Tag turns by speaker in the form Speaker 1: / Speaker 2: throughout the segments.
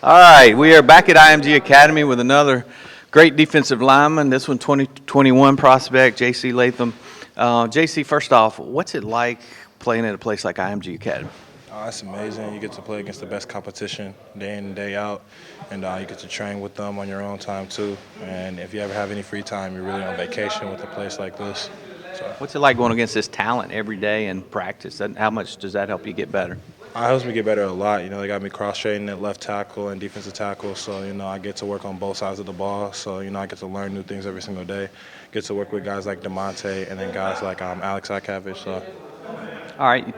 Speaker 1: All right, we are back at IMG Academy with another great defensive lineman. This one, 2021 prospect, J.C. Latham. J.C., first off, what's it like playing at a place like IMG Academy?
Speaker 2: Oh, that's amazing. You get to play against the best competition day in and day out, and you get to train with them on your own time too. And if you ever have any free time, you're really on vacation with a place like this. So,
Speaker 1: What's it like going against this talent every day in practice? And how much does that help you get better?
Speaker 2: it helps me get better a lot. They got me cross-training at left tackle and defensive tackle, so I get to work on both sides of the ball. So I get to learn new things every single day. Get to work with guys like DeMonte and then guys like Alex Ikavich. So.
Speaker 1: All right, you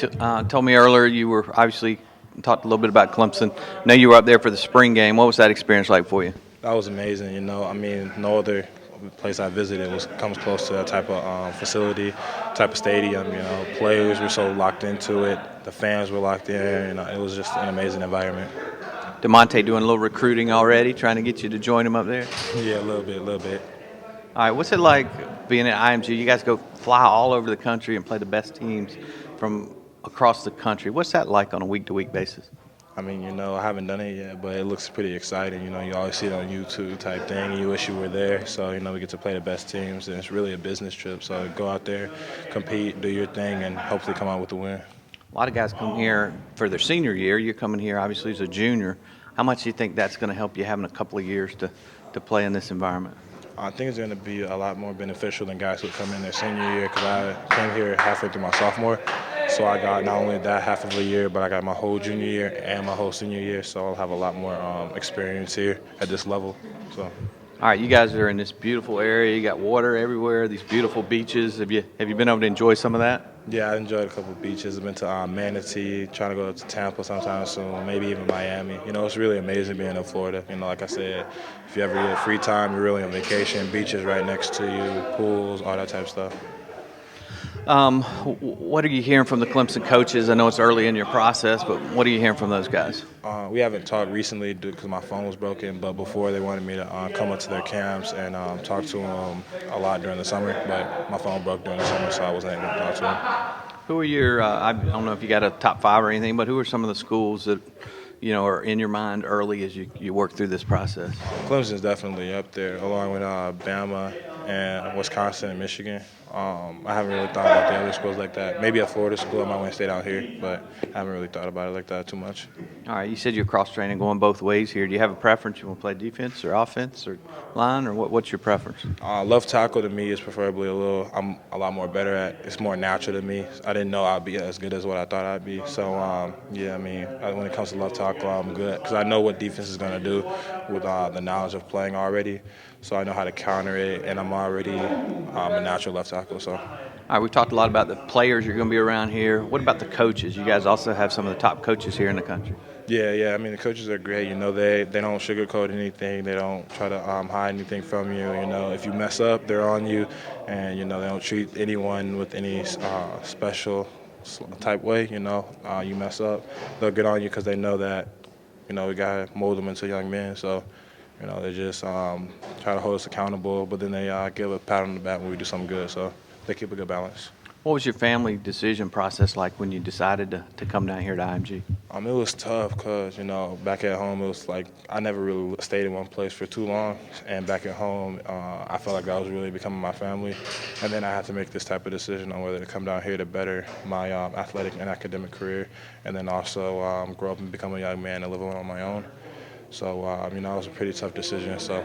Speaker 1: told me earlier you were obviously talked a little bit about Clemson. I know you were up there for the spring game. What was that experience like for you?
Speaker 2: That was amazing. No other place I visited comes close to that type of facility, type of stadium. Players were so locked into it. The fans were locked in. It was just an amazing environment.
Speaker 1: DeMonte doing a little recruiting already, trying to get you to join him up there?
Speaker 2: Yeah, a little bit.
Speaker 1: All right, what's it like being at IMG? You guys go fly all over the country and play the best teams from across the country. What's that like on a week-to-week basis?
Speaker 2: I haven't done it yet, but it looks pretty exciting. You always see it on YouTube type thing, and you wish you were there. So, we get to play the best teams, and it's really a business trip. So go out there, compete, do your thing, and hopefully come out with the win.
Speaker 1: A lot of guys come here for their senior year. You're coming here, obviously, as a junior. How much do you think that's going to help you having a couple of years to play in this environment?
Speaker 2: I think it's going to be a lot more beneficial than guys who come in their senior year because I came here halfway through my sophomore. So I got not only that half of a year, but I got my whole junior year and my whole senior year. So I'll have a lot more experience here at this level. So.
Speaker 1: All right, you guys are in this beautiful area. You got water everywhere, these beautiful beaches. Have you been able to enjoy some of that?
Speaker 2: Yeah, I enjoyed a couple of beaches. I've been to Manatee, trying to go to Tampa sometime soon, maybe even Miami. It's really amazing being in Florida. Like I said, if you ever get free time, you're really on vacation. Beaches right next to you, pools, all that type of stuff.
Speaker 1: What are you hearing from the Clemson coaches? I know it's early in your process, but what are you hearing from those guys?
Speaker 2: We haven't talked recently because my phone was broken, but before they wanted me to come up to their camps and talk to them a lot during the summer, but my phone broke during the summer, so I wasn't able to talk to them.
Speaker 1: Who are your, I don't know if you got a top five or anything, but who are some of the schools that, are in your mind early as you work through this process?
Speaker 2: Clemson's definitely up there, along with Bama and Wisconsin and Michigan. I haven't really thought about the other schools like that. Maybe a Florida school, I might want to stay down here, but I haven't really thought about it like that too much.
Speaker 1: All right, you said you're cross-training going both ways here. Do you have a preference? You want to play defense or offense or line, or what's your preference?
Speaker 2: Left tackle to me is preferably I'm a lot more better at. It's more natural to me. I didn't know I'd be as good as what I thought I'd be. So, when it comes to left tackle, I'm good because I know what defense is going to do with the knowledge of playing already. So I know how to counter it, and I'm already a natural left tackle. So.
Speaker 1: All right, we've talked a lot about the players you're going to be around here. What about the coaches? You guys also have some of the top coaches here in the country.
Speaker 2: Yeah. The coaches are great. They don't sugarcoat anything. They don't try to hide anything from you. If you mess up, they're on you, and they don't treat anyone with any special type way. You mess up, they'll get on you because they know that we gotta mold them into young men. So. They just try to hold us accountable, but then they give a pat on the back when we do something good. So they keep a good balance.
Speaker 1: What was your family decision process like when you decided to come down here to IMG?
Speaker 2: It was tough because, back at home, it was like I never really stayed in one place for too long. And back at home, I felt like that was really becoming my family. And then I had to make this type of decision on whether to come down here to better my athletic and academic career, and then also grow up and become a young man and live on my own. So, it was a pretty tough decision. So.
Speaker 1: All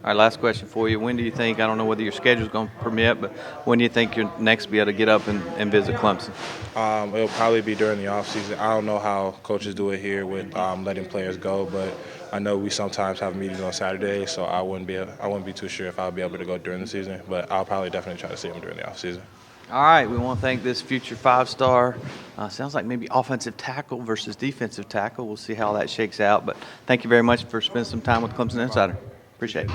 Speaker 1: right, last question for you. When do you think, I don't know whether your schedule's going to permit, but when do you think you'll next be able to get up and visit Clemson?
Speaker 2: It'll probably be during the offseason. I don't know how coaches do it here with letting players go, but I know we sometimes have meetings on Saturdays, so I wouldn't be too sure if I'll be able to go during the season, but I'll probably definitely try to see them during the offseason.
Speaker 1: All right, we want to thank this future five-star. Sounds like maybe offensive tackle versus defensive tackle. We'll see how that shakes out. But thank you very much for spending some time with Clemson Insider. Appreciate it.